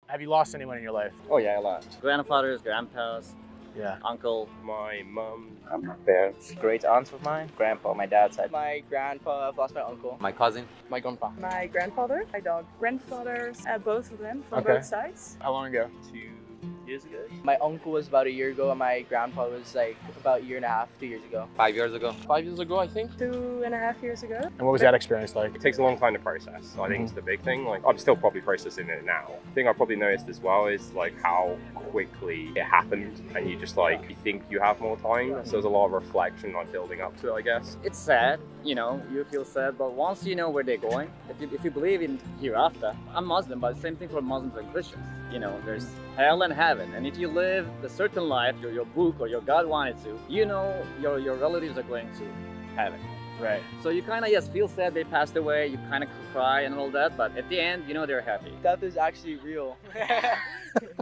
Have you lost anyone in your life? Oh yeah, a lot. Grandfathers, grandpas, Yeah. uncle. My mum, my parents, great aunts of mine, grandpa, my dad's side. My grandpa, I've lost my uncle. My cousin. My grandpa. My grandfather, my dog. Grandfathers, both of them from Okay. both sides. How long ago? 2 years ago. My uncle was about a year ago, and my grandpa was like about a year and a half, 2 years ago. 5 years ago. 5 years ago, I think. 2.5 years ago. And what was that experience like? It takes a long time to process. So I think it's the big thing. Like I'm still probably processing it now. The thing I probably noticed as well is like how quickly it happened, and you just like you think you have more time. So there's a lot of reflection like building up to it, I guess. It's sad, you know, you feel sad, but once you know where they're going, if you believe in hereafter, I'm Muslim, but same thing for Muslims and Christians. You know, there's hell and heaven, and if you live a certain life, your book or your God wanted to, you know your relatives are going to heaven. Right. So you kind of, yes, feel sad they passed away, you kind of cry and all that, but at the end, you know they're happy. Death is actually real.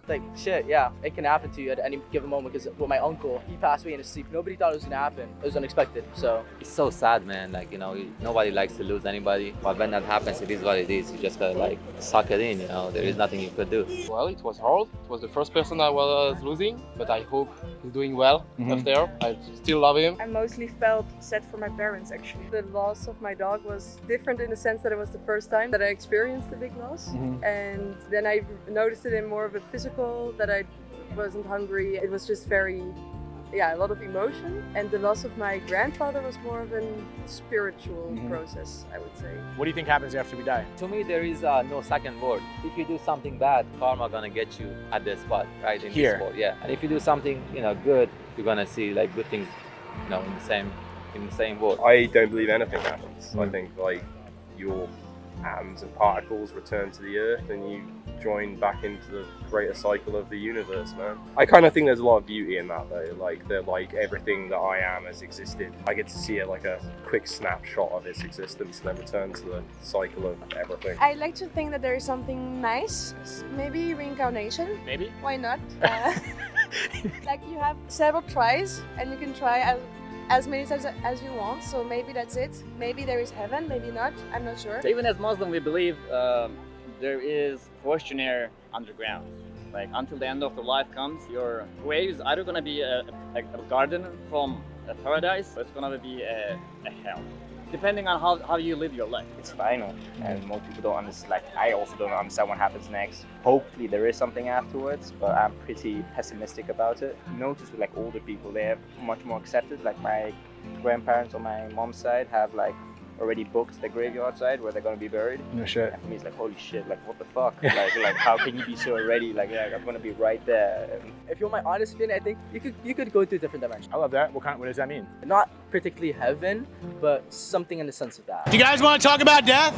Like, shit, yeah, it can happen to you at any given moment, because with my uncle, he passed away in his sleep. Nobody thought it was gonna happen. It was unexpected, so. It's so sad, man. Like, you know, nobody likes to lose anybody, but when that happens, it is what it is. You just gotta like suck it in, you know, there is nothing you could do. Well, it was hard. It was the first person I was losing, but I hope he's doing well up there. I still love him. I mostly felt sad for my parents, actually. The loss of my dog was different in the sense that it was the first time that I experienced a big loss. And then I noticed it in more of a physical, that I wasn't hungry. It was just very, yeah, a lot of emotion. And the loss of my grandfather was more of a spiritual process, I would say. What do you think happens after we die? To me, there is no second word. If you do something bad, karma gonna get you at the spot, right? In Here. this spot, yeah. And if you do something, you know, good, you're gonna see like good things, you know, in the same world. I don't believe anything happens. I think like your atoms and particles return to the earth and you join back into the greater cycle of the universe, man. I kind of think there's a lot of beauty in that though, like that like everything that I am has existed. I get to see it like a quick snapshot of its existence and then return to the cycle of everything. I like to think that there is something nice, maybe reincarnation. Maybe? Why not? Like you have several tries and you can try as many times as you want, so maybe that's it. Maybe there is heaven, maybe not, I'm not sure. So even as Muslim, we believe there is questionnaire underground. Like until the end of the life comes, your grave is either gonna be a garden from a paradise, or it's gonna be a hell. Depending on how you live your life. It's final, and most people don't understand. Like I also don't understand what happens next. Hopefully there is something afterwards, but I'm pretty pessimistic about it. Notice with like older people, they have much more accepted. Like my grandparents on my mom's side have like already booked the graveyard side where they're gonna be buried. No shit. And for me, it's like holy shit, like what the fuck? like how can you be so ready? Like yeah, I'm gonna be right there. And If you want my honest opinion, I think you could go to a different dimension. I love that. What does that mean? Not particularly heaven, but something in the sense of that. Do you guys want to talk about death?